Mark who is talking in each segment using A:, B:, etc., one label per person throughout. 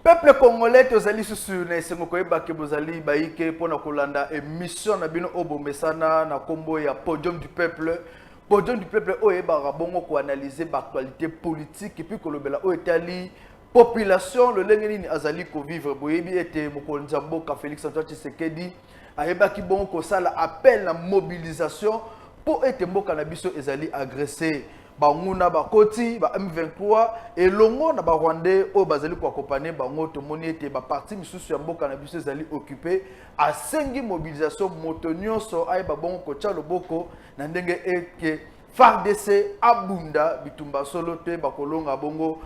A: Peuple congolais, tozali sur na esengo koyeba ke bozali baike pona kolanda émission na bino obomesana na kombo ya podium du peuple. Podium du peuple oyeba bongo ko analyser ba actualité politique et puis kolobela oyetali population le lenge nini azali ko vivre boyebi ete mokonzi mboka Félix Antoine Tshisekedi ayeba ki bongo ko sala appel na mobilisation pour ete mboka na biso ezali agressé. Banguna bakoti ba M23 et longo na ba Rwandais o bazali ko accompagner bango to moni ete ba parti misusu ya mboka na biso ezali occupé a sengi mobilisation motonyoso ay ba bongo ko tcha loboko na ndenge eke FARDC abunda bitumba solo te bakolonga bongo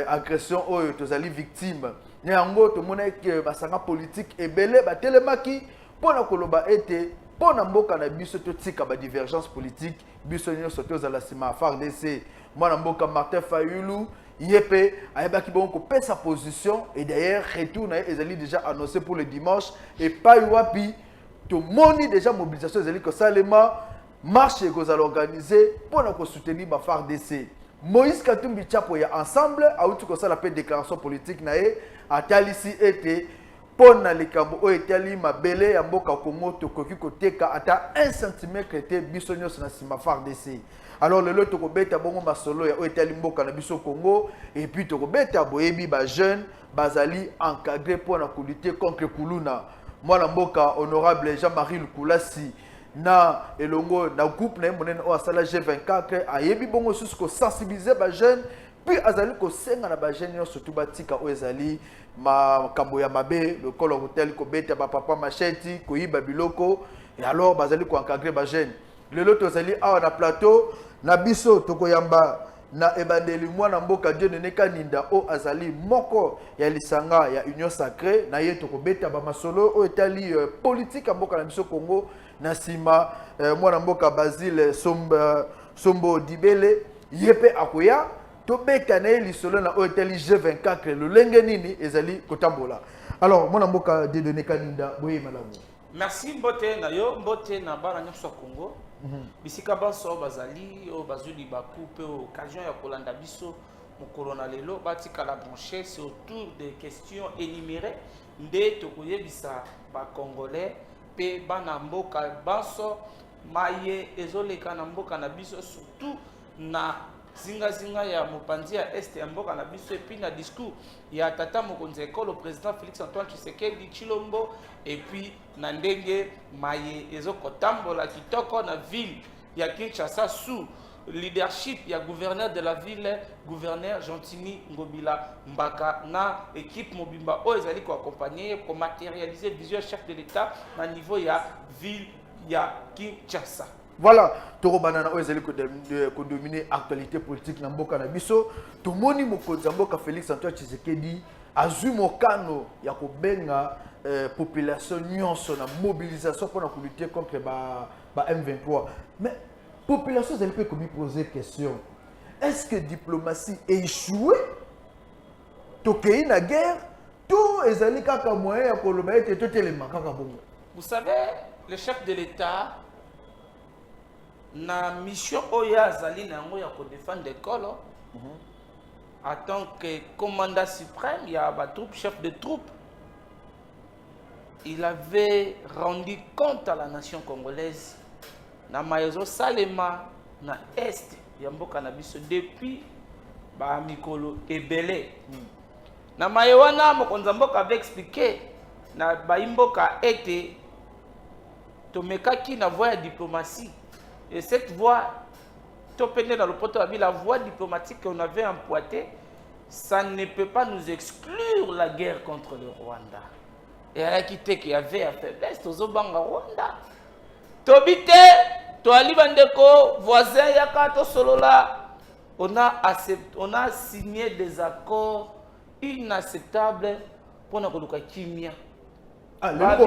A: agression oyo tozali victime nyango to mona eke basanga politique ebele ba telemaki pona koloba ete pona mboka na biso to tika ba divergence politique biso nyonso tozala sima FARDC mwana mboka Martin Fayulu yepe ayeba ki bongo pesa position et d'ailleurs retour na ezali déjà annoncé pour le dimanche et pas wapi to moni déjà mobilisation ezali ko salema marche kozala organisé pona ko soutenir ba FARDC Moïse Katumbi Tchapo ya ensemble auti ko sala pe déclaration politique na e atalisi ete pona likambo o etali mabele ya mboka Congo tokoki koteka ata 1 cm te biso nyonso na sima FARDC. Alors lelo tokobeta bongo masolo ya o etali mboka na biso Congo et puis tokobeta boyebi ba jeune bazali encadré pona ko lutter contre kuluna. Mwana mboka honorable Jean-Marie Lukulasi na elongo na groupe na monene o asala G24 ayebi bongo susu ko sensibiliser ba jeune puis azali ko senga na ba jeune nyonso to batika o ezali makambo ya mabe le col hotel ko beta ba papa macheti ko yiba biloko et alors bazali ko encadrer ba jeune lelo tozali awa na plateau na biso tokoyamba na ebandeli mwana mboka Dieu ne kaninda o azali moko ya lisanga ya union sacrée na ye tokobeta ba masolo o etali politique mboka na biso Congo na sima mwana mboka Basile Sombo Dibele yepe akoya to beta na lisolo na hôtel G24 le lenge nini ezali kotambola. Alors mwana mboka Dieudonné Kaninda boye malamu.
B: Merci mbote na yo mbote na bana nyonso Congo. Bisika banso bazali o bazuli bakupe occasion ya kolanda biso mokolo na lelo batika la brancher c'est autour des questions énumérées nde tokoyebisa ba congolais pe bana mboka banso maye ezoleka na mboka na biso surtout na zinga ya mopanzi ya est ya mboka na biso et puis na discours ya tata mokonzi ekolo président Félix Antoine Tshisekedi Chilombo et puis na ndenge maye ezokotambola kitoko na ville ya Kinshasa sous leadership ya gouverneur de la ville gouverneur Gentini Ngobila Mbaka na équipe mobimba o ezali ko accompagner ko matérialiser vision chef de l'état na niveau ya ville ya Kinshasa.
A: Voilà, toro banana ezali ko dominer actualité politique na mboka na biso. Tomoni mokonzi mboka Félix Antoine Tshisekedi azui mokano ya ko benga population nyonso na mobilisation pour lutter contre ba M23. Mais population ezali peut comme poser question. Est-ce que diplomatie est échouée? Tokei na guerre, tout ezali kaka moyen ya koloba ete totelema kaka bongo.
B: Vous savez, le chef de l'État na mission oya zali na ngo ya ko défendre l'école en tant que commandant suprême il y a ba troupe chef de troupe il avait rendu compte à la nation congolaise na mayezo salema na est ya mboka na biso depuis ba mikolo ebele na mayewana mokonza mboka avait expliqué na ba imboka ete tomekaki na voie ya diplomatie. Et cette voie, dans le proto la voie diplomatique qu'on avait emprunté, ça ne peut pas nous exclure la guerre contre le Rwanda. Et à quitter qu'il y avait à faiblesse, aux Obanga Rwanda. Tobite, Toali Bandeko, voisin Yakato Solola, on a signé des accords inacceptables pour notre Kimia.
A: Ah,
B: mais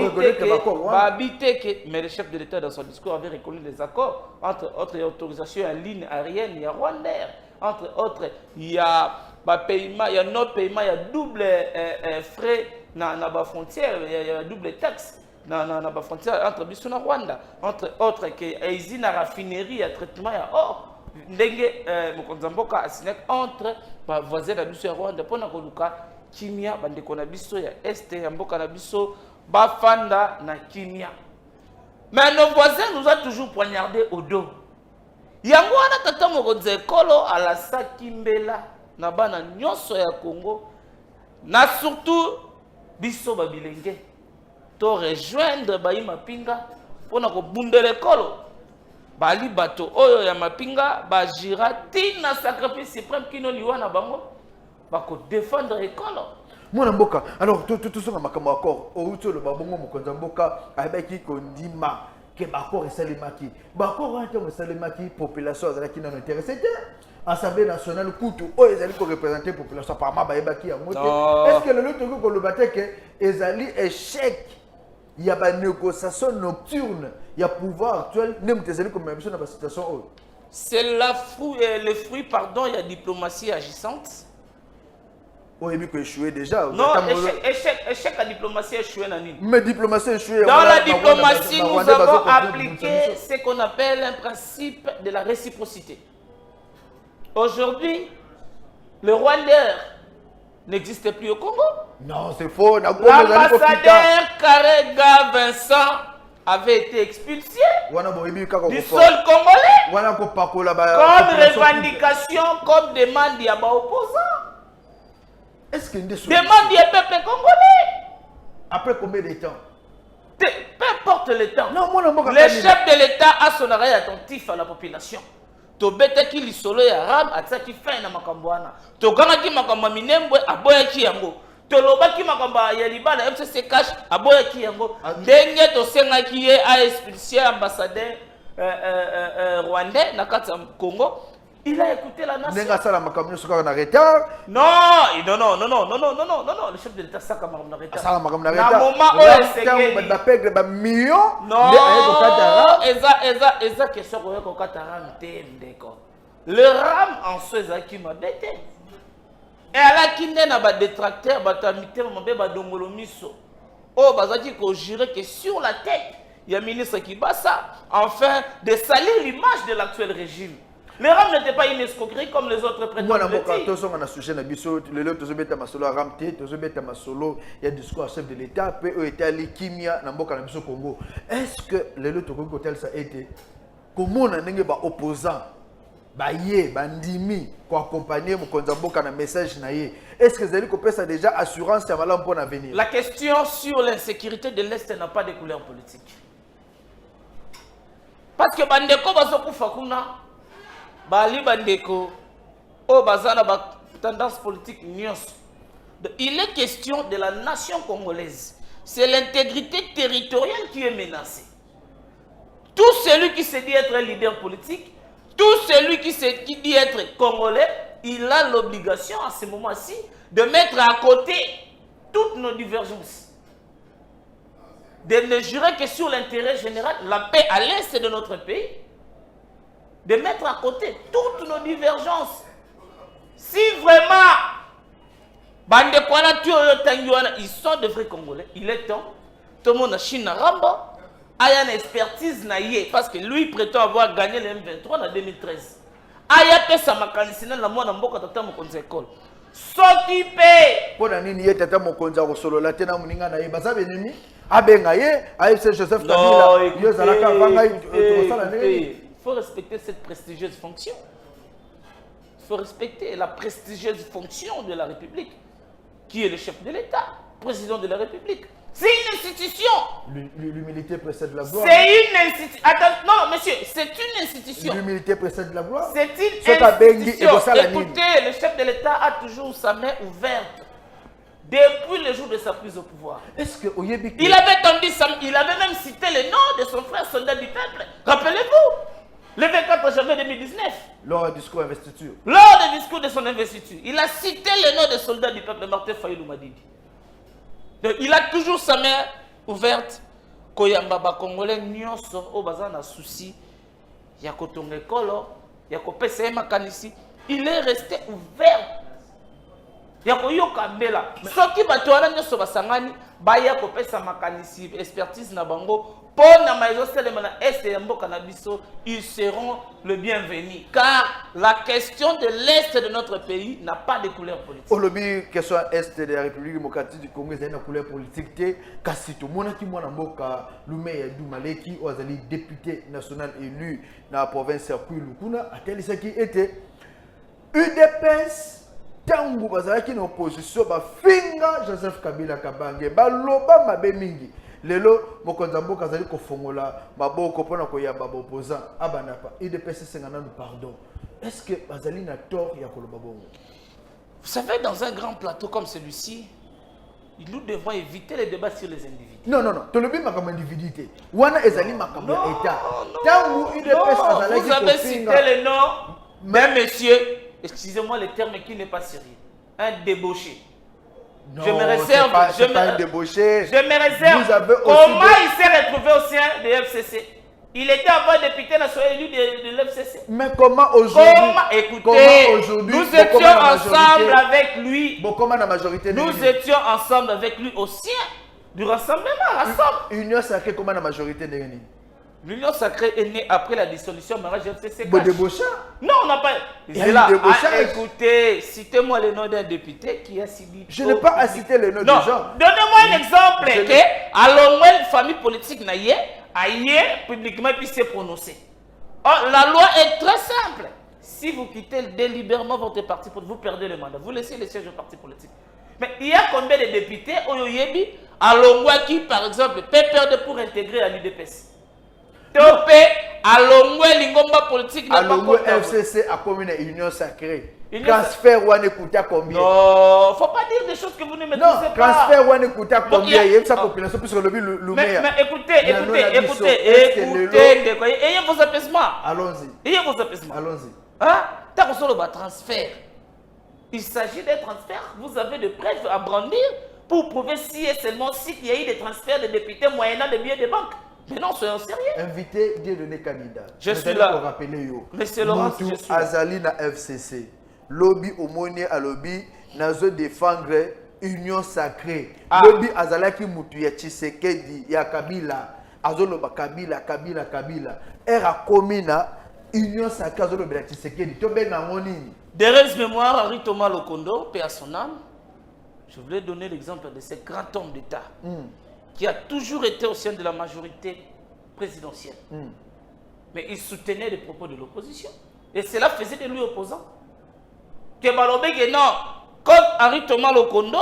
B: le chef de l'État dans son discours avait reconnu les accords, entre autres autorisations en ligne aérienne, il y a Rwandair, entre autres il y a paiement, il y a non paiement, il y a double frais dans la frontière, il y a double taxe dans la frontière entre Bissau et Rwanda, entre autres que usine à raffinerie, à traitement, il y a or. ndenge mokonzi mboka asinek entre voisin na biso ya Rwanda pona koluka kimia bandeko na biso ya este ya mboka na biso bafanda na kimia. Mais nos voisins nous ont toujours poignardé au dos. Yango wana tata mokonzi ekolo alasaki mbela na bana nyonso ya Congo na surtout biso babilenge to rejoindre bayi mapinga pona ko bundela ekolo bali bato oyo ya mapinga bajira tina sacrifice suprême kino liwa na bango bako défendre ekolo.
A: Mwana mboka alors tout ça makambo accord outo le babongo mokonzi mboka ayebaki kondima que bakor esalemaki bakor ante esalemaki population azalaki nano intéressé te Assemblée nationale kutu oyo ezali ko représenter population apparemment bayebaki yango te. Est-ce que le lot ko lobate que ezali échec il y a une négociation nocturne il y a pouvoir actuel nem tezali comme même na situation.
B: C'est le fruit pardon il y a diplomatie agissante.
A: Oui, mais échoué déjà.
B: Non, échec à diplomatie échoué.
A: Mais diplomatie échoué.
B: Dans la diplomatie, nous avons appliqué ce qu'on appelle un principe de la réciprocité. Aujourd'hui, le Rwandais n'existe plus au Congo.
A: Non, c'est faux.
B: L'ambassadeur Karega Vincent avait été expulsé du sol congolais comme revendication, comme demande à opposants.
A: Est-ce qu'il y a des
B: demande du peuple congolais.
A: Après combien de temps?
B: Peu importe le temps.
A: Non,
B: le chef de l'État a son oreille attentif à la population. Tobeta ki lisolo ya ram atsaki fin na makambwana. Tokanga ki makamba minembwe aboya ki yango. Toloba ki makamba ya libala FCC cash aboya ki yango. Ndenge to senga ki ye a expulsé ambassadeur rwandais na kati ya Congo. Il a écouté la nation.
A: Non,
B: le chef de l'État ça comme en retard.
A: Ça comme en retard.
B: Na moment où c'est non, eza question ko katara ndeko. Le ram en soi qui m'a bêté. Et à la kinde na ba détracteur ba tamité mabe ba dongolo miso. Oh bazaki ko jurer que sur la tête il y a ministre qui bassa enfin de salir l'image de l'actuel régime. Le RAM n'était pas une escroquerie comme les autres prétendants.
A: Il y a discours chef de l'État, est-ce que le lot ça a été comment on a des opposants bandimi pour accompagner mon message est-ce que vous avez ça déjà assurance à malin pour l'avenir?
B: La question sur l'insécurité de l'Est n'a pas de couleur politique. Parce que bandeko bazoku fakuna Bali bandeko, oh bazana ba tendance politique nyos. Il est question de la nation congolaise. C'est l'intégrité territoriale qui est menacée. Tout celui qui se dit être un leader politique, tout celui qui dit être congolais, il a l'obligation à ce moment-ci de mettre à côté toutes nos divergences. De ne jurer que sur l'intérêt général, la paix à l'est de notre pays. De mettre à côté toutes nos divergences. Si vraiment ils sont de vrais Congolais, il est temps, tout le monde a Chine Ramba, a une expertise naïe, parce que lui prétend avoir gagné le M23 en 2013. Aya pe sa makanisina la mwana mboka tata mokonzi école. S'occuper.
A: Pour la nini tata mokonzi ko solo la tena muninga na ye bazabe nini? Abenga ye, AFC Joseph Kabila, yo zalaka banga to sala nini?
B: Il faut respecter cette prestigieuse fonction. Il faut respecter la prestigieuse fonction de la République, qui est le chef de l'État, président de la République. C'est une institution.
A: L'humilité précède la gloire.
B: C'est une institution. Attends, non, monsieur, c'est une institution.
A: L'humilité précède la gloire.
B: C'est une institution. Écoutez, le chef de l'État a toujours sa main ouverte. Depuis le jour de sa prise au pouvoir.
A: Est-ce que
B: il avait même cité le nom de son frère soldat du peuple. Rappelez-vous. Le 24 janvier 2019.
A: Lors du discours d'investiture.
B: Lors du discours de son investiture. Il a cité le nom des soldats du peuple, Martin Fayulu Madidi. Donc, il a toujours sa main ouverte. Koyamba ba Congolais nyonso o bazana souci. Ya kotonga kolo, ya kopesa makanisi. Il est resté ouvert ya koyoka mbela soki bato wana nyonso basangani baya kopesa makanisi expertise na bango pona maezoselema na este ya mboka na biso, ils seront le bienvenu car la question de l'est de notre pays n'a pas de couleur politique.
A: Olobi question est de la République démocratique du Congo c'est une couleur politique te kasi to monaki mwana mboka Lumeya Dumaleki ozali député national élu na province ya Kwilu kuna atelisaki était UDPS tangu bazalaki na opposition bafinga Joseph Kabila Kabange baloba mabe mingi lelo mokonzi mboka azali kofongola maboko pona koyamba ba opposant abana pa UDPS sengana nous pardon. Est-ce que bazali na tort ya koloba bongo?
B: Vous savez, dans un grand plateau comme celui-ci, nous devons éviter les débats sur les individus.
A: Non, non, non. Tolobi makam individualité. Wana ezali makam état.
B: Vous avez cité le nom d'un monsieur, excusez-moi le terme qui n'est pas sérieux, un débauché.
A: Non,
B: je me réserve.
A: Je
B: me réserve. Comment il s'est retrouvé au sein de l'FCC? Il était avant député national élu de l'FCC.
A: Mais comment aujourd'hui?
B: Écoutez, nous étions ensemble avec lui.
A: Nous
B: étions ensemble avec lui au sein du rassemblement.
A: Union sacrée, comment la majorité n'est née?
B: L'Union sacrée est née après la dissolution mariage FCC. Non, on n'a pas. Écoutez, citez-moi le nom d'un député qui a subi.
A: Je n'ai pas à citer le nom des gens.
B: Donnez-moi un exemple que, alors, une famille politique n'a aïe, publiquement puisse se prononcer. Oh, la loi est très simple. Si vous quittez délibérément votre parti politique, vous perdez le mandat. Vous laissez le siège au parti politique. Mais il y a combien de députés au Yoyebi, à Longwa qui, par exemple, peut perdre pour intégrer à l'UDPS? Topé, à Longwa, l'ingomba politique n'a pas
A: compté. FCC a commis une union sacrée. Transfert ou écoute à combien?
B: Non, faut pas dire des choses que vous ne maîtrisez pas.
A: Non, transfert ou écoute à combien? Il y a sa population plus sur le Lumeya.
B: Mais écoutez, ayez vos apaisements.
A: Allons-y.
B: Ayez vos apaisements.
A: Allons-y.
B: Hein? T'as reçu le transfert. Il s'agit d'un transfert. Vous avez des preuves à brandir pour prouver si et seulement si il y a eu des transferts de députés moyennant des billets de banque. Mais non, soyons sérieux.
A: Invité, Dieu donné candidat.
B: Je suis là.
A: Pour rappeler yo.
B: Monsieur Laurent, je suis là.
A: Azali na FCC. Lobby omoni à lobby nazo défendre union sacrée. Lobby azala ki mutu ya Tshisekedi ya Kabila. Azoloba Kabila. Era komina union sacrée azoloba ya Tshisekedi. Tobenga ngonini.
B: Derrière mémoire, Henri Thomas Lokondo, paix à son âme. Je voulais donner l'exemple de ce grand homme d'État qui a toujours été au sein de la majorité présidentielle. Mais il soutenait les propos de l'opposition. Et cela faisait de lui opposant. Que Balobé, non, comme Henri Thomas Lokondo,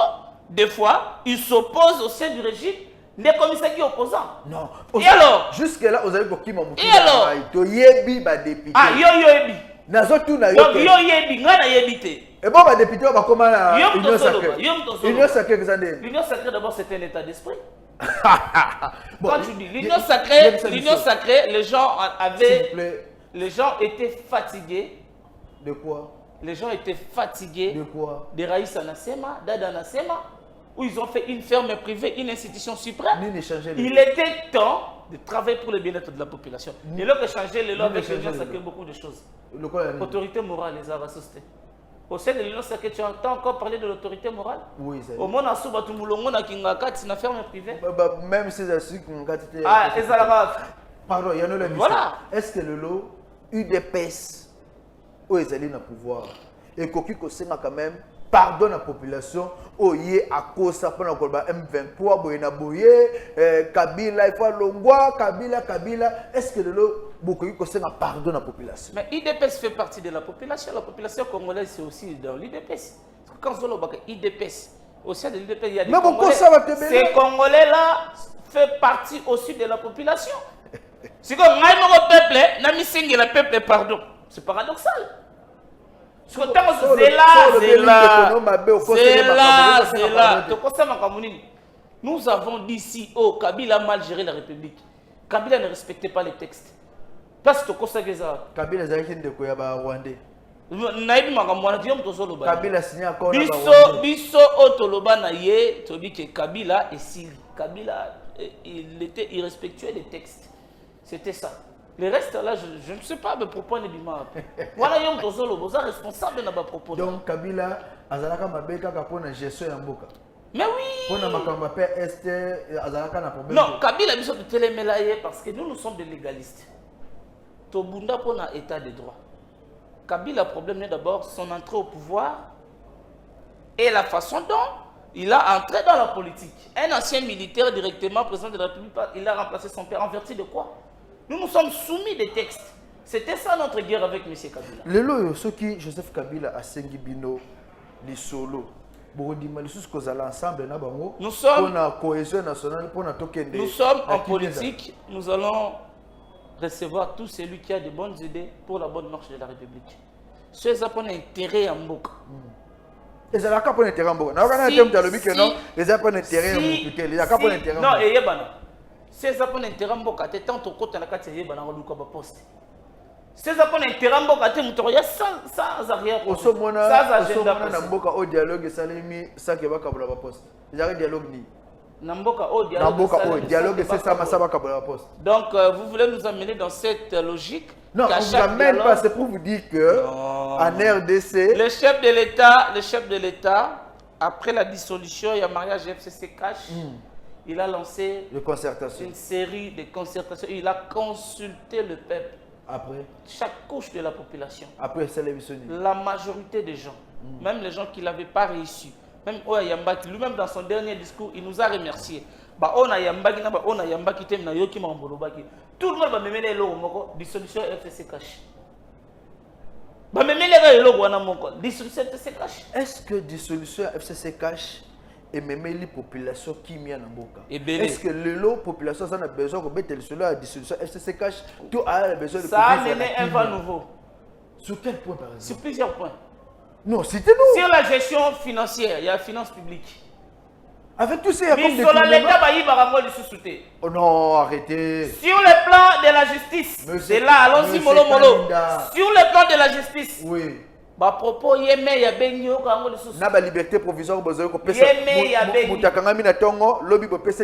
B: des fois, il s'oppose au sein du régime des commissaires qui sont opposants.
A: Non.
B: Et alors?
A: Jusque-là, vous avez beaucoup de
B: Et alors?
A: Yebi ba député.
B: Ah, yebi.
A: Nazotu na
B: donc yebi, ngana yebite.
A: Et bon, ba député, on va comment la union sacrée. Union sacrée, vous avez.
B: L'union sacrée, d'abord, c'est un état d'esprit. Bon, quand tu dis l'union sacrée, les gens avaient. Les gens étaient fatigués.
A: De quoi?
B: Les gens étaient fatigués.
A: De quoi?
B: De Raïssa Nassema, d'Ada Nassema, où ils ont fait une ferme privée, une institution suprême. Il était temps de travailler pour le bien-être de la population. Et là, que changer les lois avec l'union sacrée, beaucoup de choses. Autorité morale, les a assistés. Au sein de l'union sacrée, tu entends encore parler de l'autorité morale?
A: Oui, c'est
B: au monde, à Souba, tout le monde a une ferme privée.
A: Même si c'est
B: ah, et ça là-bas.
A: Pardon, il y en a le
B: voilà.
A: Est-ce que le lot UDPS où ils allaient dans pouvoir et Koki Kosenga quand même pardonne la population au yé à cause ça pendant que M23 boyena boyé Kabila il faut Longwa Kabila est-ce que le lot Koki Kosenga pardonne la population?
B: Mais l'IDPS fait partie de la population congolaise c'est aussi dans l'IDPS. Quand on parle d'IDPS au sein de l'IDPS il y a des Congolais. Ces Congolais là fait partie aussi de la population. C'est comme le peuple n'a mis signe le peuple pardon. C'est paradoxal. C'est là. Nous avons dit si Kabila a mal géré la République. Kabila ne respectait pas les textes. Parce que
A: Kabila a Rwandais.
B: Kabila
A: signé accord
B: biso otoloba na ye tobi que Kabila et Siri. Kabila il était irrespectueux des textes. C'était ça. Le reste là, je ne sais pas, mais propos n'est pas. Voilà, Yom Tozolo, vous êtes responsable de nos propos.
A: Donc Kabila, Azalaka Mabeka pour la gestion de Mboka.
B: Mais oui.
A: Pour la Makamba Est, Azalaka n'a problème.
B: Non, Kabila a besoin de télémélayer parce que nous sommes des légalistes. Tobunda pour un état de droit. Kabila, le problème est d'abord son entrée au pouvoir et la façon dont il a entré dans la politique. Un ancien militaire directement président de la République, il a remplacé son père en vertu de quoi? Nous nous sommes soumis des textes. C'était ça notre guerre avec M. Kabila.
A: Lelo, ce qui Joseph Kabila a sengi bino, les solo.
B: Nous sommes en politique, nous allons recevoir tout celui qui a de bonnes idées pour la bonne marche de la République. Ceux qui ont intérêt à Mboka.
A: Et ça n'a pas d'intérêt à Mboka. Non, et
B: ceux qui ont intérêt à Mboka, c'est tant que tu as un poste. Ceux qui ont intérêt à Mboka, sans arrière.
A: Sans agenda. Mboka au dialogue, ça qui va kabula poste. Il y a un dialogue ni.
B: Namboka au
A: dialogue, c'est ça, ça va kabula poste.
B: Donc, vous voulez nous amener dans cette logique?
A: Non, on ne vous amène pas, c'est pour vous dire que en RDC...
B: Le chef de l'État, après la dissolution, il y a mariage FCC Cash, il a lancé une série de concertations. Il a consulté le peuple.
A: Après?
B: Chaque couche de la population.
A: Après, c'est
B: la majorité des gens, même les gens qui ne l'avaient pas réussi. Même Oya Yambaki, lui-même dans son dernier discours, il nous a remerciés. On a Yambaki, on a Yambaki, tout le monde va me mener le dissolution FCC Cash.
A: Est-ce que dissolution FCC Cash et même les populations qui m'y en Mboka? Est-ce que la population a besoin de mettre la dissolution FCC Cash? Tout a besoin de
B: ça a mené un vent nouveau.
A: Sur quel point par exemple?
B: Sur plusieurs points.
A: Non, citez-nous.
B: Sur la gestion financière, il y a la finance publique.
A: Avec tout ça, il y a comme des
B: Oh
A: non, arrêtez.
B: Sur le plan de la justice, c'est là, allons-y, mollo, mollo. Sur le plan de la justice,
A: oui.
B: À propos, il y a
A: la liberté provisoire, il y a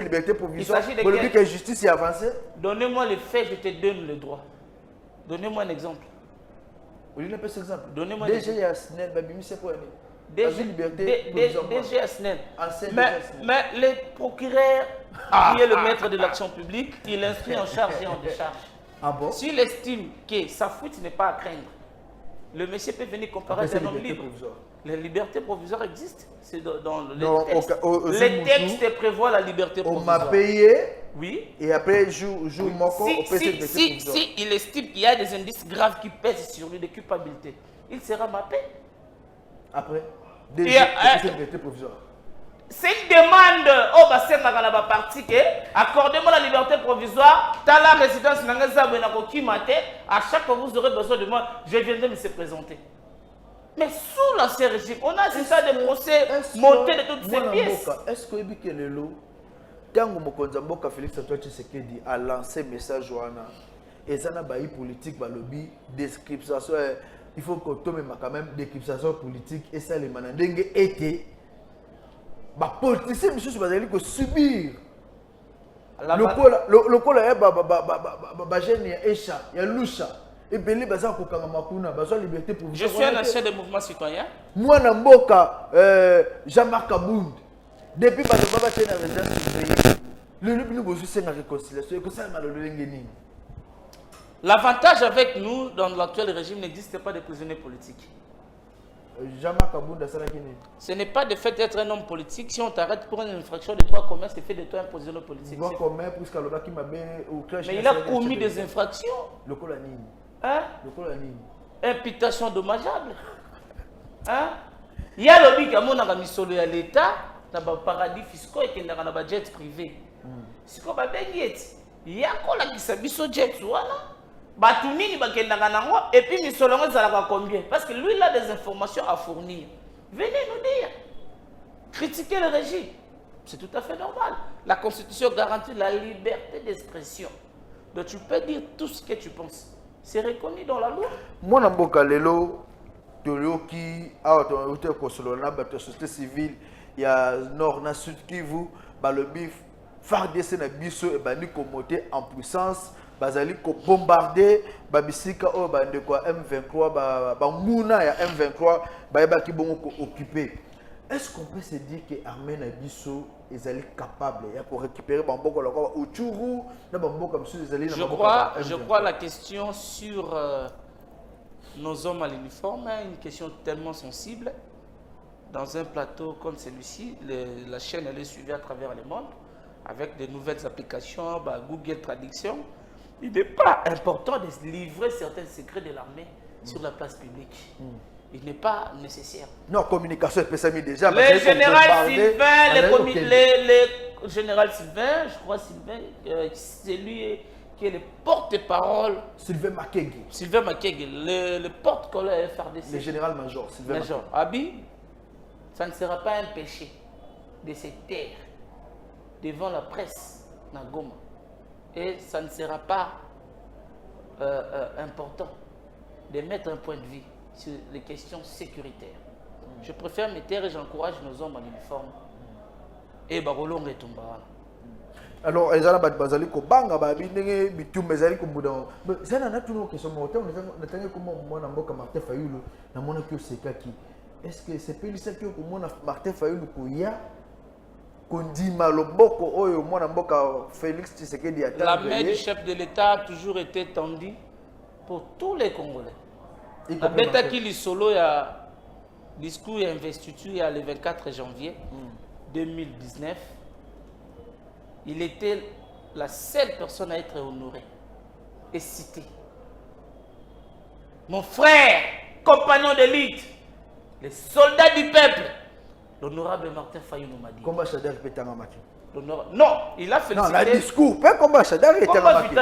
A: liberté provisoire. Il y a justice et avancée.
B: Donnez-moi les faits, je te donne le droit. Donnez-moi un exemple.
A: Donnez-moi DG Asnel,
B: DG Asnel. Mais le procureur, qui est le maître de l'action publique, il inscrit en charge et en décharge.
A: Ah bon?
B: S'il estime que sa fuite n'est pas à craindre, le monsieur peut venir comparer un homme libre. Les libertés provisoires existent. C'est dans le texte. Les textes prévoient la liberté provisoire.
A: On m'a payé.
B: Oui.
A: Et après, jour moko,
B: si il estime qu'il y a des indices graves qui pèsent sur lui de culpabilité, il sera mappé.
A: Après, liberté provisoire.
B: C'est une demande au bassin de la partie que accordez-moi la liberté provisoire, t'as la résidence à chaque fois que vous aurez besoin de moi, je viendrai me présenter. Mais sous l'ancien régime, on a assisté à des procès montés de toutes ces pièces.
A: Est-ce que le lot, Tango Mokonzamboka Félix Antoine Tshisekedi a lancé un message et ça n'a pas eu politique, lobby, description, il faut qu'on tombe quand même description politique et ça les manandengue était. Les politiciens, monsieur, ils subir. Le col
B: je suis un ancien des mouvements citoyens.
A: Moi, Namboka, Jean-Marc Abound, depuis que
B: l'avantage avec nous dans l'actuel régime n'existe pas de prisonniers politiques. Ce n'est pas le fait d'être un homme politique. Si on t'arrête pour une infraction de droit commun, c'est fait de toi un prisonnier politique. Mais il a commis des infractions. Hein? Imputation dommageable. Hein? Il y a le qui a mis à l'État dans les paradis fiscaux et qui dans les jets privés. C'est comme il y a qui s'est mis au jet. Et puis, combien? Parce que lui, il a des informations à fournir. Venez nous dire. Critiquer le régime. C'est tout à fait normal. La Constitution garantit la liberté d'expression. Donc, tu peux dire tout ce que tu penses. C'est reconnu dans la loi.
A: Moi, je suis la société civile, il y a Nord, Sud Kivu, le bif, FARDC na biso et bani communauté en puissance bazali ko bombarder babisika o bande kwa M23 ba nguna ya M23 ba ki bongo ko occuper. Est-ce qu'on peut se dire que armée na biso ezali capable ya pour récupérer bamboko la kwa Utshuru na bamboko comme ça ezali na
B: je crois la question sur nos hommes à l'uniforme est une question tellement sensible. Dans un plateau comme celui-ci, la chaîne elle est suivie à travers le monde avec de nouvelles applications, Google Traduction. Il n'est pas important de livrer certains secrets de l'armée sur la place publique. Il n'est pas nécessaire.
A: Non, communication est pessamie déjà.
B: Le général Sylvain, le général Sylvain, je crois Sylvain, c'est lui qui est le porte-parole.
A: Sylvain Makenge.
B: Sylvain Makenge, le porte-parole FRDC.
A: Le général-major Sylvain
B: Major. Abi, ça ne sera pas un péché de se taire devant la presse Nagoma. Et ça ne sera pas important de mettre un point de vue sur les questions sécuritaires. Je préfère me taire et j'encourage nos hommes en uniforme. Et Barolo Retumba.
A: Alors, les gens bazali ko banga ba bindenge bitum bazali ko muda. Ça na tuno question moto on tanga ko mo na mboka Martin Fayulu na mona ki osekaki. Est-ce que c'est pas ça que ko mona Martin Fayulu ko ya kondima loboko oyo mona mboka Félix Tshisekedi atanga.
B: La main du chef de l'État a toujours été tendue pour tous les Congolais. La bêta qui li solo ya discours et investiture le 24 janvier 2019. Il était la seule personne à être honorée et citée. Mon frère, compagnon d'élite, les soldats du peuple, l'honorable Martin Fayulu m'a dit.
A: Combat Chadar Petangamaki.
B: Non, il a félicité.
A: Non, le discours, pas combat Chadar Petangamaki.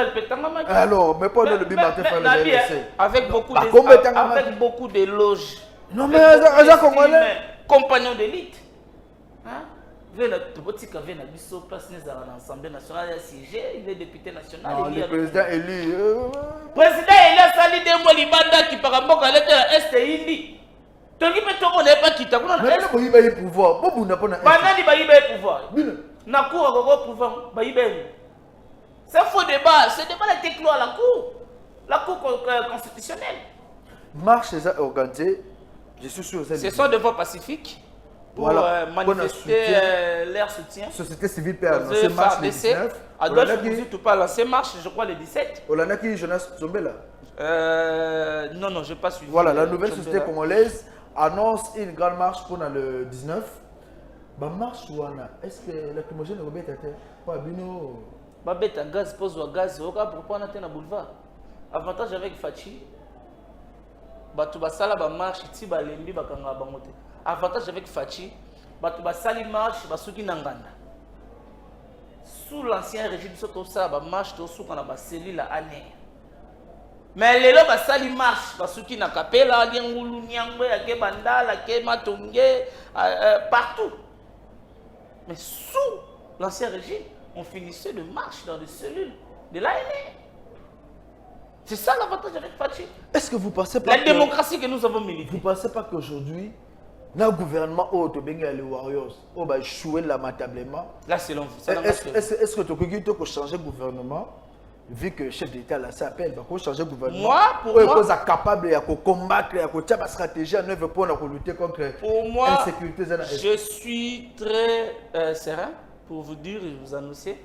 A: Alors, mais pas le Martin Fayulu.
B: Avec beaucoup d'éloges.
A: Non, mais Aza Congolais.
B: Compagnon d'élite. Hein? Le l'Assemblée nationale a siégé, il est député national.
A: Non, le président élu.
B: Président élu a sali des mois libanda qui par rapport à l'État Est et Indi. Tu dis que tout le monde n'est pas quitté.
A: Mais il va y pouvoir. Bobo n'a pas na.
B: Banani va y pouvoir. Na cour a pouvoir. C'est un faux débat. Ce débat a été clos à la cour constitutionnelle.
A: Marche est organisée. Je suis sûr.
B: Ce sont des voix pacifiques. Pour manifester leur soutien.
A: Société civile peut annoncer marche le 19.
B: Adolphe Mouzitou pas lancé marche, je crois, le 17.
A: Olanaki Jonas Tsombela.
B: Non, je n'ai pas suivi.
A: Voilà, la nouvelle société congolaise annonce une grande marche pour le 19. Bah marche ouana. Est-ce que lacrymogène est bête à terre? Pas bino.
B: Bah bête à gaz, pose au gaz. Au cas pour prendre un boulevard. Avantage avec Fachi. Bah tu vas sala bah marche, ti bah lembi bah kanga bangote. Avantage avec Fachi, batu basali marche basuki nanganda. Sous l'ancien régime soto ça ba marche to suka na ba cellule année. Mais lelo basali marche basuki na kapela ngulu nyangwe ya ke bandala ke matonge partout. Mais sous l'ancien régime, on finissait de marche dans des cellules de l'année. C'est ça l'avantage avec Fachi.
A: Est-ce que vous pensez pas
B: la démocratie que nous avons milité?
A: Vous pensez pas qu'aujourd'hui le gouvernement auto benga les warriors on va échouer lamentablement.
B: Là c'est long.
A: Est-ce que tu peux changer le gouvernement vu que le chef d'État là s'appelle va changer le gouvernement?
B: Moi pour moi
A: est capable de combattre à côté de stratégie en œuvre pour lutter contre l'insécurité.
B: Je suis très serein pour vous dire et vous annoncer.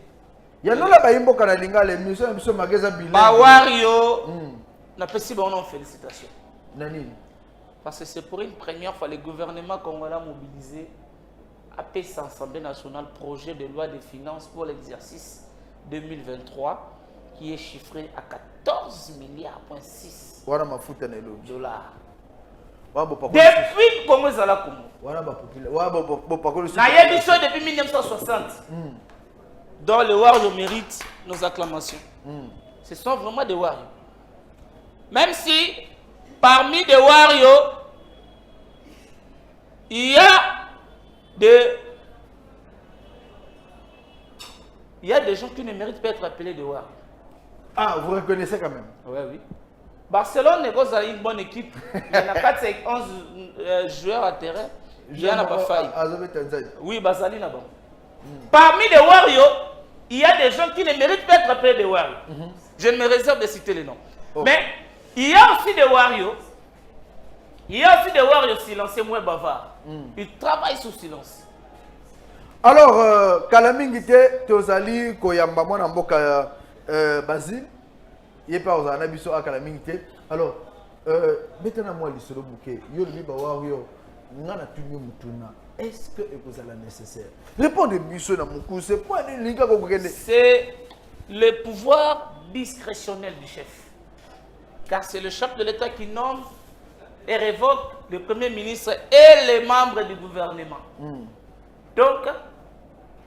A: Il y a là ba imbo kana linga les missions biso magasin bilan.
B: Ba wario na pesi ba on félicitations.
A: Nani?
B: Parce que c'est pour une première fois le gouvernement congolais mobilisé a fait l'Assemblée nationale projet de loi de finances pour l'exercice 2023 qui est chiffré à 14 milliards $. Depuis Congo Zala Congo. Depuis 1960. Donc les Warriors méritent nos acclamations. Ce sont vraiment des Warriors. Même si parmi les Warriors, il y a des gens qui ne méritent pas d'être appelés des Warriors.
A: Ah, vous reconnaissez quand même?
B: Oui. Barcelone est une bonne équipe. Il y a 4-11 joueurs à terrain. Il y en a pas failli. Oui, Basali n'a pas. Parmi les Warriors, il y a des gens qui ne méritent pas d'être appelés des Warriors. Je me réserve de citer les noms. Mais il y a aussi des warriors. Il y a aussi des warriors silencieux, moins bavards. Ils travaillent sous silence.
A: Alors, Kalamingite, Tozali, Koyamba, moi, Namboka, Basile, il est pas aux anabiso à Kalamingite. Alors, maintenant, moi, les solo bouquet, yo le liba wario, n'ana tuni mutuna. Est-ce que vous allez nécessaire? Répondez-moi sur mon coup, c'est pas une ligue.
B: C'est le pouvoir discrétionnel du chef. Car c'est le chef de l'État qui nomme et révoque le Premier ministre et les membres du gouvernement. Donc,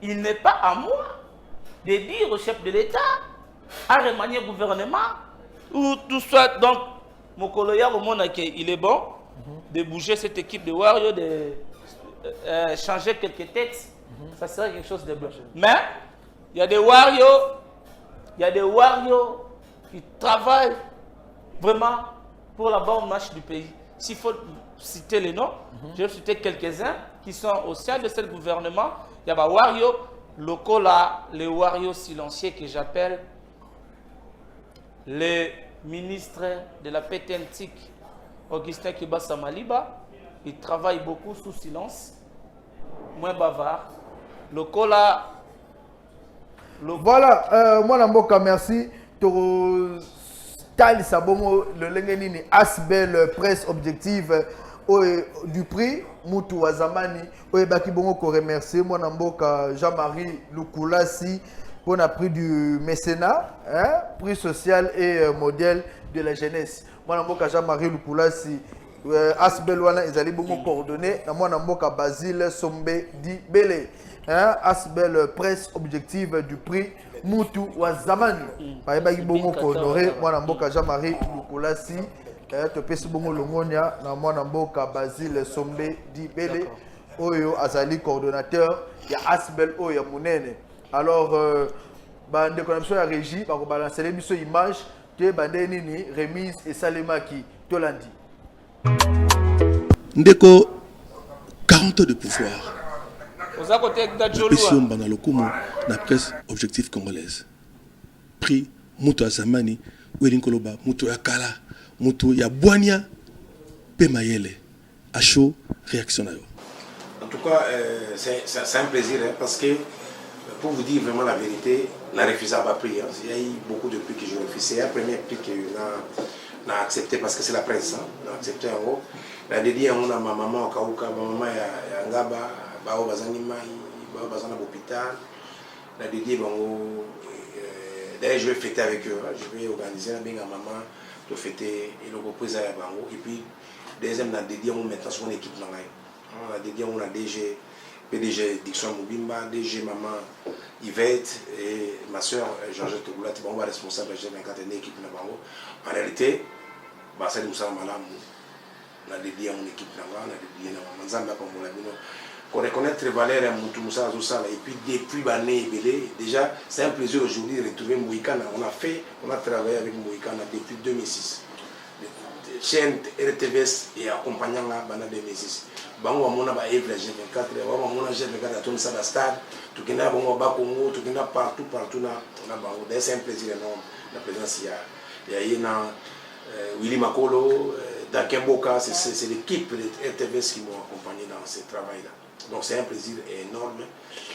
B: il n'est pas à moi de dire au chef de l'État à remanier le gouvernement ou tout ça. Donc, mon collègue au monde, il est bon de bouger cette équipe de Wario, de changer quelques têtes. Ça serait quelque chose de bon. Mais, il y a des Wario qui travaillent vraiment pour la bonne marche du pays. S'il faut citer les noms, je vais citer quelques-uns qui sont au sein de ce gouvernement. Il y a des Wario locaux là, les Wario silencieux que j'appelle les ministres de la pétentique, Augustin Kibasa Maliba. Il travaille beaucoup sous silence, moins bavard. Locaux là.
A: Voilà, moi, Namboka, merci. Tal Sabomo, le Lengenini, Asbel, presse objective du prix, Moutou Wazamani, Oebaki Bongo, qu'on remercie. Moi, Namboka, Jean-Marie Lukulasi, pour un prix du mécénat, prix social et modèle de la jeunesse. Moi, Namboka, Jean-Marie Lukulasi, Asbel Wana, ils allaient beaucoup coordonner. Moi, Namboka, Basile Sombe Di Bele, Asbel, presse objective du prix. Moutou Wazamani. Païbaki Bongo Honoré, moi Namboka Jean-Marie Lukulasi, Topesi Bongo Longonia, Namboka Basile Sombe Di Bele, Oyo Azali coordonnateur, il y a Asbel Oyo Mounene. Alors, bande connexion à régie, par balancer l'émission image, que bande nini, remise et salemaki, Tolandi.
C: Ndeko, 40 ans de pouvoir.
B: Aux côté
C: La pression dans le Komo, la presse objective congolaise. Prix Moutou Azamani, Ouelin Koloba, Moutou Yakala, Moutou Yabouania, Pemayele. À chaud, réaction.
D: En tout cas, c'est un plaisir parce que, pour vous dire vraiment la vérité, la refusé à prix. Il y a eu beaucoup de prix que je refuse. C'est un premier prix qu'on a accepté parce que c'est la presse. On a accepté en haut. La dédié à ma maman, au Kaouka, ma maman est Ngaba. Bao bazani mai, bao bazana l'hôpital. La dédié bango. D'ailleurs je vais fêter avec eux. Je vais organiser la binga maman pour fêter et le reprise à bango. Et puis deuxième la dédié on maintenant sur une équipe dans la dédié on a DG PDG Dixon Mubimba, DG maman Yvette et ma soeur Georgette Togoula. On va responsable de G24 équipe dans bango. En réalité, bah ça nous sommes malades. On a dédié à mon équipe dans la, on a dédié à Manzamba comme on l'a dit. Qu'on reconnaître Valère et Moutoumoussa Azoussala et puis depuis Bané et Belé, déjà c'est un plaisir aujourd'hui de retrouver Mouikana. On a travaillé avec Mouikana depuis 2006. Chaîne RTVS et accompagnant la Bana 2006. Bango Amona ba Evra G24, Bango Amona G24 à Tony Sada Stade, tout qui n'a Bango Bakongo, tout qui n'a partout là. On a Bango. D'ailleurs c'est un plaisir énorme la présence il y a Yéna, Willy Makolo, Dakemboka, c'est l'équipe de RTVS qui m'ont accompagné dans ce travail-là. Donc c'est un plaisir énorme.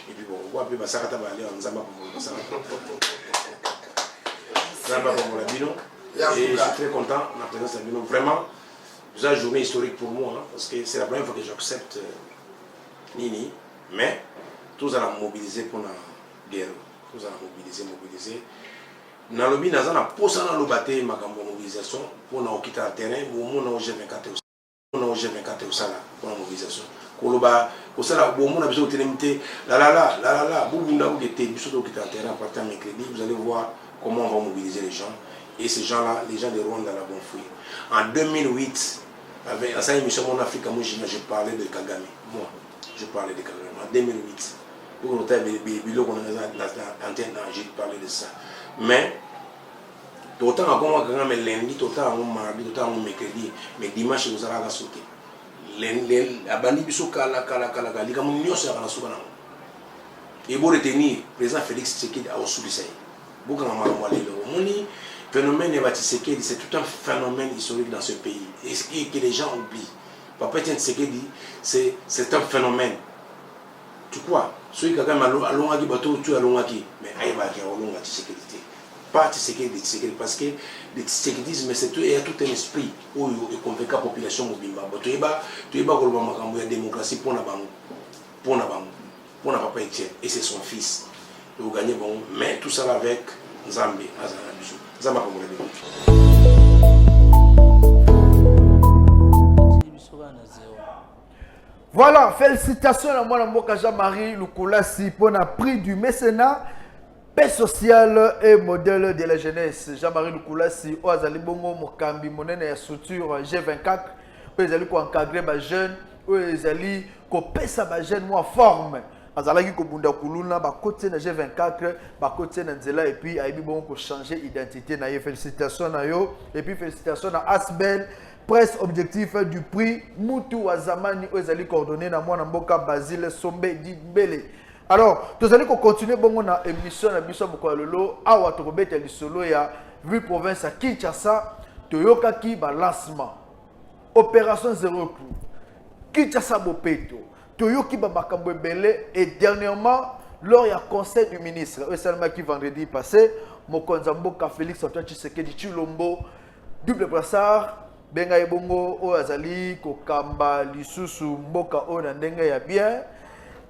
D: Et puis bon, on voit plus Basarata va aller en Zamba pour et je suis très content de la présence de Bino. Vraiment, c'est une journée historique pour moi, parce que c'est la première fois que j'accepte Nini. Mais tous allons mobiliser pour la guerre. Tous allons mobiliser. Dans le but, nous allons poser dans le bâtiment ma mobilisation pour nous quitter le terrain. Nous avons G24 au Sala pour la mobilisation. Koloba, Kosala, bon, on a besoin de télémité. Là, Boubunda, vous êtes au terrain à partir de mercredi, vous allez voir comment on va mobiliser les gens. Et ces gens-là, les gens de Rwanda, la bonne fouille. En 2008, avec la salle émission Mon Afrique, moi, je parlais de Kagame. Moi, je parlais de Kagame. En 2008, pour nous faire des bilans qu'on a dans l'antenne, j'ai parlé de ça. Mais, autant à comment Kagame lundi, autant à mardi, autant à mercredi, mais dimanche, vous allez la sauter. Abandi biso kala liga munyoso ya suka nango et pour retenir président Félix Tshisekedi a osulisai boka ngama mwalelo moni phénomène Eva Tshisekedi, c'est tout un phénomène historique dans ce pays. Et ce que les gens oublient. Papa Tshisekedi, c'est un phénomène. Tu crois? Celui qui a quand même allongé bateau, tu as allongé. Mais Aïba qui a allongé Tshisekedi. Pas Tshisekedi, parce que le Tshisekedisme, il y a tout un esprit où il convainc la population mobimba. Tu es bas, la démocratie pour la papa Etienne. Et c'est son fils. Il va gagner bon. Mais tout ça avec Nzambe. Nzambe comme
A: Voilà, félicitations à moi, Jean-Marie Lukulasi pour le prix du mécénat, paix sociale et modèle de la jeunesse. Jean-Marie Lukulasi, Oazali Bongo, Mokambi, Monene et structure G24, où ils allaient encadrer les jeunes, où ils allaient pesa les jeunes en forme. Azalaki ko bunda kuluna ba côté na G24 ba côté na Nzela et puis aibi bon ko changer identité na yo. Félicitations na yo et puis félicitations à Asbel presse objectif du prix Mutu wa Zamani ezali coordonné na mwana mboka Basile Sombe Dibele. Alors nous allons continuer bongo na émission na biso boko lolo awa to kobeta lisolo ya ville province à Kinshasa toyoka ki ba lancement opération zéro coup Kinshasa Bopeto Toyoki Babakambo Belé et dernièrement, lors du conseil du ministre, qui vendredi passé, Mokonza Mboka Félix Antoine Tshisekedi Chilombo, double brassard, Benga Ebongo, Oazali, Kokamba, Lisusu, Mboka Ona Ndenga ya bien,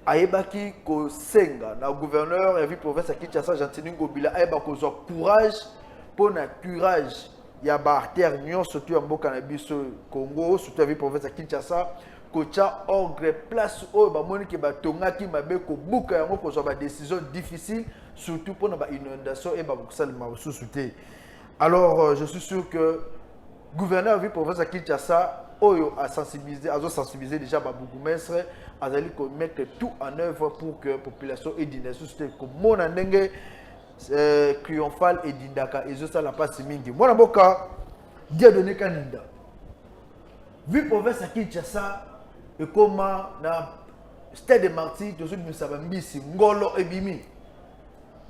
A: Aebaki Ko Senga, na gouverneur, et province à Kinshasa, Jantini Ngobila, Aeba Ko zo courage pour na curage, ya ba artère nyon, surtout en Mboka na biso Congo, surtout à province à Kinshasa. Kocha ogre place où bamoni ke batongaki mabe ko buka yango ko ba décision difficile surtout pour na inondation et ba bokusala masusuté. Alors je suis sûr que gouverneur vi province à Kinshasa oyo a sensibiliser déjà ba bougumestre azali ko mettre tout en œuvre pour que population et dynastie ko mona ndenge triomphal et dindaka ezo sala passe mingi. Mwana boka dia donné kaninda. Vi province à Kinshasa et comment na stade de martyrs toujours nous savons mbisi ngolo ebimi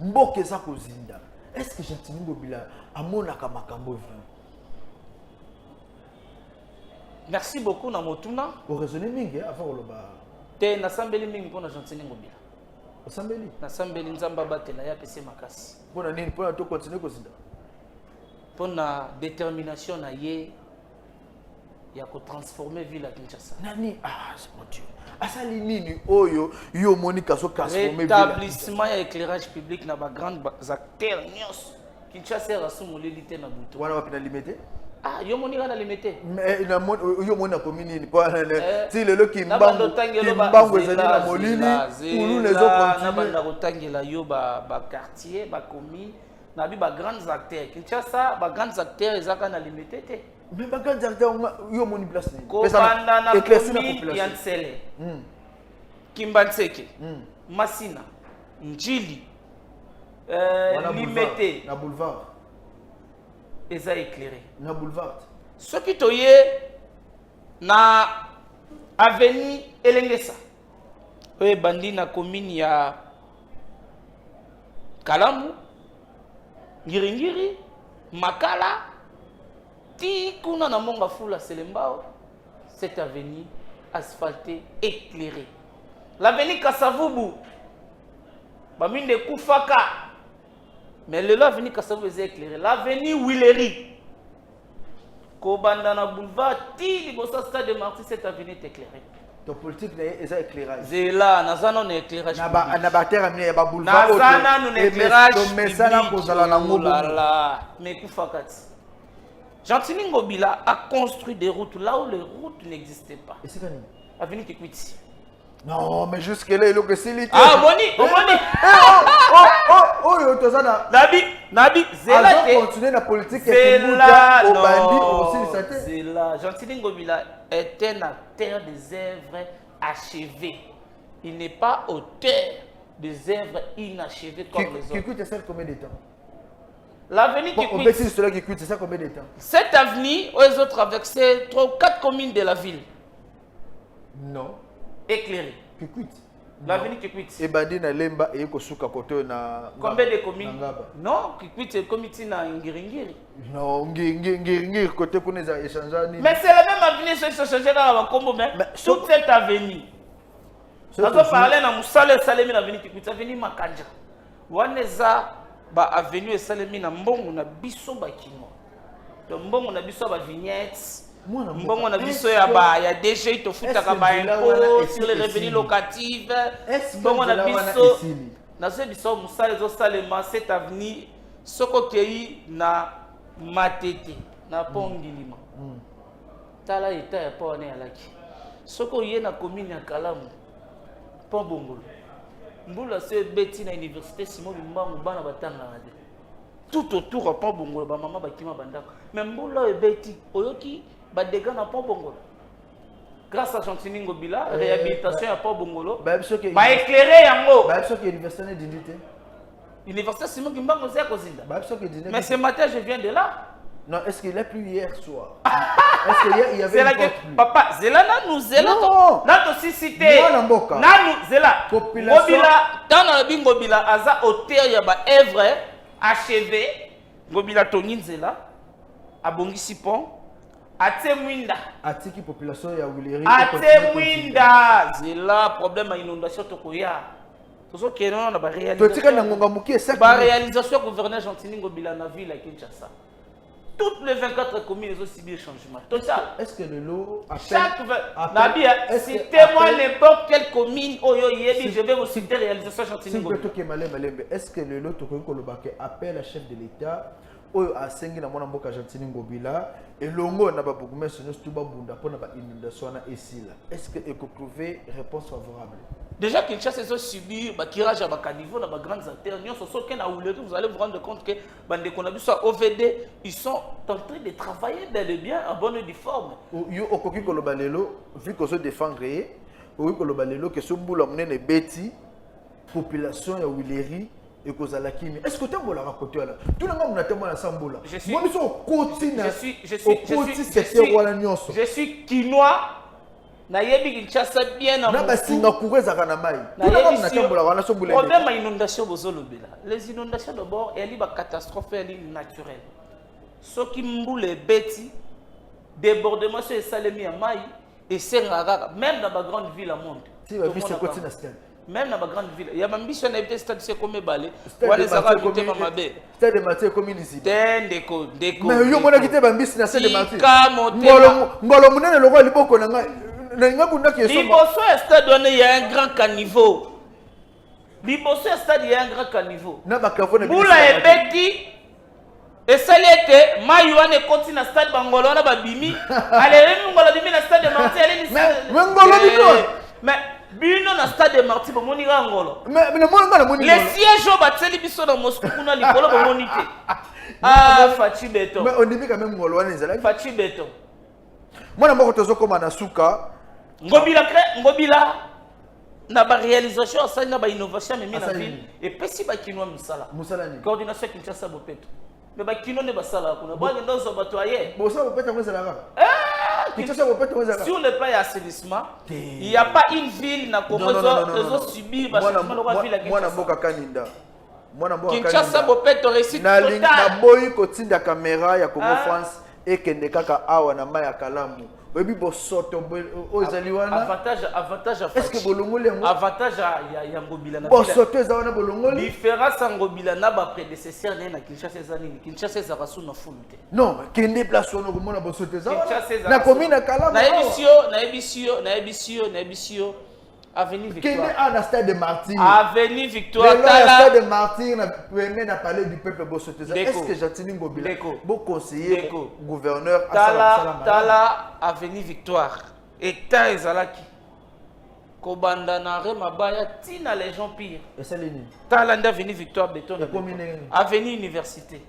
A: mboke za kozinda. Est-ce que Jantini Ngobila amona kamakambo vin?
B: Merci beaucoup na motuna.
A: Au raisonner mingi avant le ba.
B: Te na sambeli mingi pona Jantini Ngobila.
A: Au sambeli.
B: Na sambeli nzamba batela ya pese makasi.
A: Pona nini pona to continuer kozinda.
B: Pona détermination na ye ya ko transformer ville à Kinshasa.
A: Nani c'est mon Dieu. Asali nini oyo yo monika so transformer ville.
B: Rétablissement et éclairage public na ba grande acteurs nyos. Kinshasa rasumu lelité na buto.
A: Wana wapina limité?
B: Ah yo monika na limité.
A: Mais na yo mona komini ni pa si lelo kimbangu ezali na molili pour les autres
B: na banda kotangela yo ba quartier ba commis na bi ba grands acteurs. Kinshasa ba grands acteurs ezaka na limité te.
A: Mais quand yo moni place ni
B: kopanda na commune ya Ntsele Kimbanseke Masina Njili Limete
A: na boulevard
B: eza éclairé
A: na boulevard
B: soki toye na avenue Elengesa oye bandi na commune ya Kalamu Ngiringiri Makala ti kuna na monga fula Selembao, cette avenue asphaltée éclairée. L'avenue Kasavubu, baminde Koufaka, mais l'avenue Kasavubu est éclairée. L'avenue Willery, Kobandana Boulevard, ti libosa stade de Martyrs, cette avenue est éclairée.
A: ton politique est éclairage.
B: C'est là, nazana on éclairage.
A: Na ba terre amené ba boulevard.
B: Nazana on éclairage.
A: Mais ça na kozala na ngobo.
B: Mais Koufaka. Jantini Ngobila a construit des routes là où les routes n'existaient pas.
A: Et c'est quand même
B: Avenue Kikwiti.
A: Non, mais jusque-là, il y a que c'est
B: ah, Boni.
A: Oh, yo, tozana.
B: Nabi, Zela.
A: Continuer la politique.
B: Zela, non. Zela. Jantini Ngobila est un acteur des œuvres achevées. Il n'est pas auteur des œuvres inachevées comme les autres.
A: Kikwiti, ça combien de temps?
B: L'avenue Kikwiti.
A: C'est ça combien de temps?
B: Cette avenue, ils ont traversé 3 ou 4 communes de la ville.
A: Non.
B: Éclairées.
A: Kikwiti.
B: L'avenue Kikwit.
A: ebandi na lemba et kosuka koto na
B: Combien de communes?
A: Ngaba.
B: Non, Kikwit c'est comité na Ngiringiri.
A: Non, ngir côté qu'on les a échangé.
B: Mais c'est la même avenue qui se changeait dans la combo, mais toute cette avenue. On va parler dans Moussale Salemi na avenue Kikwit, avenue Makanja. Waneza ba avenue et Salemi na mbongo na biso bakino. Donc mbongo na biso ba vignettes. Mbongo na biso ya ba ya déjà ito futaka ba impôt sur les revenus locatifs. Mbongo na biso na ce biso Moussale zo Salema cette avenue soko kei na matete na pongilima. Tala eta ya pone alaki. Soko ye na commune ya Kalamu. Pont Bongolo. Mbula se beti na université Simon Bimbangu bana batanga ngade. Tout autour à Pont Bongolo ba mama bakima bandako. Mais mbula e beti oyoki ba dégâts na Pont Bongolo. Grâce à Chantini Ngobila, réhabilitation à Pont Bongolo. Ba éclairer yango.
A: Ba biso ke université na dindité.
B: Université Simon Bimbangu c'est à Kozinda.
A: Ba biso ke dindité.
B: Mais ce matin je viens de là.
A: Non, est-ce qu'il a plu hier soir? Est-ce qu'il y avait une porte pluie?
B: Papa, Zela nous Zela
A: non.
B: Nato si cité. Nanu Zela. Ngobila dans la Ngobila aza auteur ya ba œuvre achevé. Ngobila Tongin Zela abongisi pont. Atemwinda.
A: Atiki population ya Wileri.
B: Atemwinda. Zela problème à inondation tokoya. Tozo kenon na ba réalisation.
A: Totika na ngonga mukie ça.
B: Ba réalisation gouverneur Chantini Ngobila na ville à Kinshasa. Toutes les 24 communes ont subi le changement. Total.
A: Est-ce que le lot
B: appelle citez-moi n'importe quelle commune où je vais vous citer réalisation Chantini Ngobila.
A: Est-ce que le lot appelle à chef de l'État où a sengi na mwana mboka Chantini Ngobila et longo na ba bourgmestre no stuba bunda pona ba inondation na esila. Est-ce que vous trouvez réponse favorable?
B: Déjà Kinshasa ils ont subi ba tirage à ba caniveau dans ba grandes artères. Vous allez vous rendre compte que bande konabi soit OVD, ils sont en train de travailler bel et bien en bonne et due forme.
A: Yo okoki koloba lelo vu qu'on se défendre okoki koloba lelo que sombula munene beti population ya Wileri et kozala kimi. Est-ce que tu as la côté là? Tout le monde n'a pas la sambola. Je suis
B: quinois. Nayebi Kinshasa bien en problème inondation bozolobela. Les inondations d'abord elle est catastrophe naturelle. Ce qui mboule beti débordement sur Salemi à Maï et Sengaga même dans ma grande ville à monde. Même dans ma grande ville, il y a ma mission d'habiter stade c'est comme balé. Voilà ça va habiter ma bé.
A: Stade de Mathieu comme ici.
B: Déco.
A: Mais yo mona quitté bambis na stade de Mathieu. Ngolo munene lokwa liboko na ngai.
B: Liboso stade il y a un grand caniveau. Liboso stade il y a un grand caniveau.
A: Na ba kavona bi.
B: Bula ebeti et saliete mayuane continue stade bangolo na babimi. Allez ngolo bimi na stade de Marti allez
A: mais ngolo bimi.
B: Mais bino na stade de Marti bomoni ngolo.
A: Mais le monde na moni.
B: Les sièges au bateli biso na Moscou kuna likolo bomoni te. Ah Fachi Beton.
A: Mais on dit quand même ngolo wana ezala.
B: Fachi Beton.
A: Moi na moko tozo koma na suka.
B: Ngobila na ba réalisation ça na ba innovation mais na ville et pesi ba kinwa musala ni coordination Kinshasa Bopeto mais ba kino ne ba sala kuna ba ndozo batoyer
A: bosa Bopeto ngezala Kinshasa Bopeto ngezala
B: sur le plan assainissement il y a pas une ville na Komozo subir ba changement de ville à Kinshasa
A: mwana mboka Kaninda
B: Kinshasa Bopeto réussite
A: totale na boyi kotinda caméra ya Congo France et kende kaka awa na maya Kalamu. Webi bosoto ozali wana
B: avantage
A: est-ce que bolongoli yango
B: avantage ya Ngobila na
A: bosoto eza wana bolongoli
B: différence ya Ngobila na ba prédécesseur na Kinshasa ezali Kinshasa eza rasu na fulute
A: non kende place wana komona bosoto eza na commune ya Kalamu
B: na ebisio Avenue Victoire.
A: Kende a na stade de Martyr.
B: Avenue Victoire.
A: Stade de Martyr na premier na palais du peuple Bosoteza. Est-ce que Chantini Ngobila bon conseiller gouverneur
B: Tala Avenue Victoire. État ezalaki. Kobanda na Remabaya tina les gens pires.
A: Et c'est l'ennemi.
B: Tala Avenue Victoire béton. Avenue Université.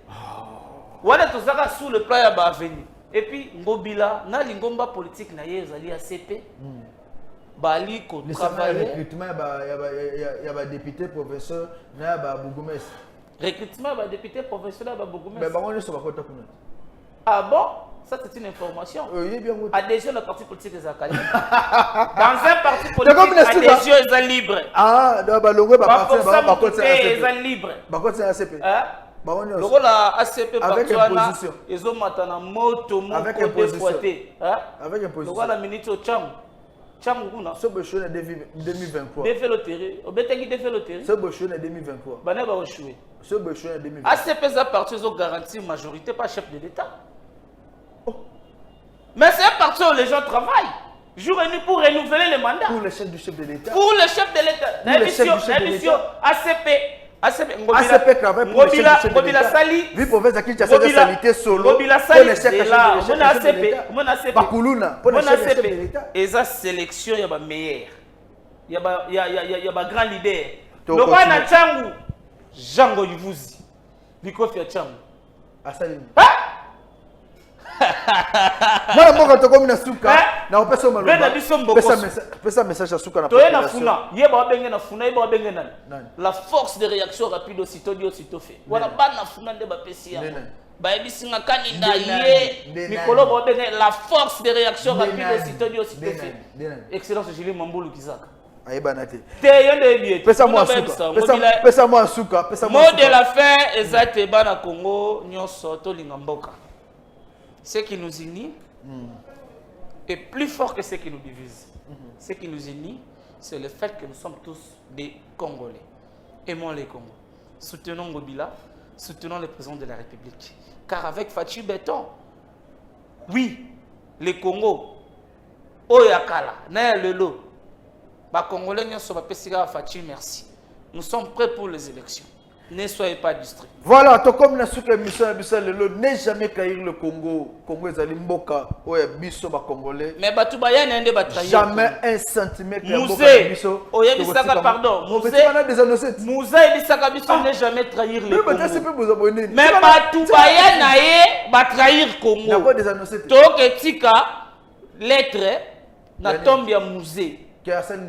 B: Wala tozaka sous le plan ya ba avenue. Et puis Ngobila na lingomba politique na ye ezali ACP. Bali ko travailler
A: recrutement ya ba député professeur na ba bourgmestre
B: recrutement ba député professeur na ba bourgmestre
A: mais bango nyoso bakota kuna
B: ah bon Ça, c'est une information.
A: Oui, bien.
B: Adhésion au parti politique des Akali. Dans un parti politique, adhésion est libre.
A: Ah, bah, le web
B: pas pour ça, est libre.
A: Par contre, c'est ACP.
B: Le rôle à ACP,
A: avec imposition.
B: Ils ont maintenant moto,
A: avec imposition.
B: Avec imposition. Le rôle à ministre au Tcham. Tcham, vous
A: ce bochon est 2023.
B: Défait l'hôtellerie. Au Bétengui défait l'hôtellerie.
A: Ce bochon est 2023.
B: Bané va échouer.
A: Ce bochon est 2023.
B: ACP, ça parti, ils ont garanti majorité, pas chef de l'État. Mais c'est un parti où les gens travaillent. Jour et nuit pour renouveler les mandats.
A: Pour le chef du chef de l'État.
B: Pour le chef de l'État. L'émission ACP.
A: ACP travaille pour le chef du chef de l'État.
B: Sali.
A: Vu pour faire qui t'a fait salité solo.
B: Mobila Sali. C'est là. Mon ACP.
A: Mon ACP.
B: Et ça, sélection, il y a meilleur. Il y a grand leader. Le roi na Tchangu. Django Yuvuzi. Bikofi à Tchangu.
A: Asali. Moi, quand tu comme Nasuka, na opesa malo. Pesa message à Suka na.
B: Toye na funa, yeba benge na funa, yeba benge na. La force de réaction rapide aussitôt dit aussitôt fait. Voilà ba na funa nde ba pesi ya. Ba ebisinga kanida ye. Mikolo ba benge la force de réaction rapide aussitôt dit aussitôt fait. Excellence Julie Mambulu Kizaka.
A: Ayeba na te.
B: Te yende bié.
A: Pesa moi Suka. Pesa moi Suka, pesa moi.
B: Mot de la fin ezate ba na Congo nyonso to lingamboka. Ce qui nous unit est plus fort que ce qui nous divise. Ce qui nous unit, c'est le fait que nous sommes tous des Congolais. Aimons les Congos. Soutenons Ngobila, soutenons le président de la République. Car avec Fatou Béton, oui, les Congos, Oyakala, Naëlelo, les Congolais ne sont pas pessiga Fatou, merci. Nous sommes prêts pour les élections. Ne soyez pas distraits.
A: Voilà, tout comme la mission Lelo n'est jamais trahir le Congo. Congo est Mboka, ouais, biso ba Congolais.
B: Mais Batoubayan n'est pas trahir.
A: Jamais un centimètre.
B: Musée, Oya Bisaka, pardon. Musée Bisaka Biso n'est jamais trahir le Congo. Mais Batoubayan n'a pas trahir Congo. Donc, etika lettre na tombe ya musée.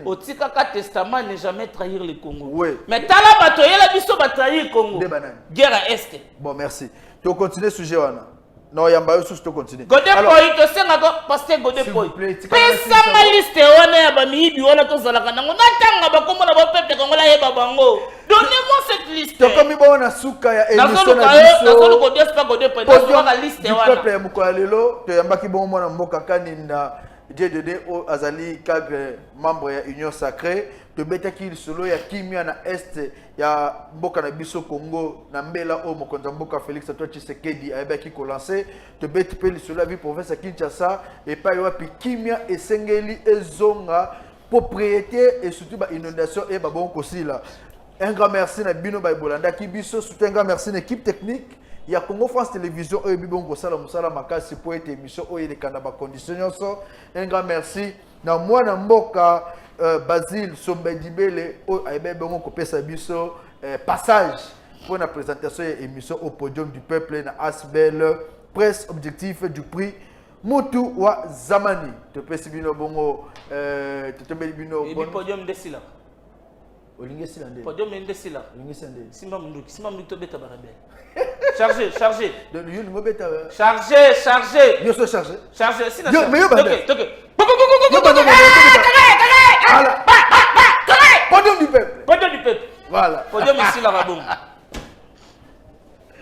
B: Otika ka testament n'est jamais trahir le Congo.
A: Oui.
B: Mais tala bato yela biso ba trahir le Congo. Guerre à est.
A: Bon, merci. Tu continues sujet wana. Non, yamba yo tu continues.
B: Godé Boy to senga ko pasteur Godé Boy. Pesa ma liste wana ya ba miibi wana to zalaka nango natanga ba komona ba peuple kongola yeba bango. Donnez-moi cette liste.
A: To komi ba wana suka ya émission na
B: biso. Nazolo Godé pas Godé Boy. To ka liste wana.
A: Peuple ya mukwa lelo to yamba ki bon mona mboka kaninda. DDD au Azali Kagre, membre de l'Union Sacrée, de Betaki solo ya Kimia na Est, ya Mboka na Biso Congo, na Mbela o Mokonza Mboka Félix Antoine Tshisekedi, ayebaki ko lancé, de Betipeli solo vi province Kinshasa, et pas yopi Kimia et Sengeli et Zonga, propriété et surtout ba inondation et ba bon kosila. Un grand merci na Bino Baibolanda Kibiso, surtout un grand merci à l'équipe technique. Il y a Congo France Télévision, eux, Bibon Gosala Moussala Makasi pour être émission, eux, les Kanaba conditions. Un grand merci. Na moi, na Mboka, Basile, Sombedibele, eux, Aïbe Bongo Kopesa Biso, passage pour la présentation de l'émission au podium du peuple, na Asbel, presse objectif du prix. Moutu wa Zamani. Tu peux si bino bongo, tu te mets bino.
B: Et le podium de Sila.
A: Podium
B: de Sila. Simba Moudouk, to beta barabel. Chargé. Chargé.
A: Yo so chargé.
B: Chargé.
A: Mais yo
B: bande.
A: Podium du peuple.
B: Podium du peuple.
A: Voilà.
B: Podium ici là,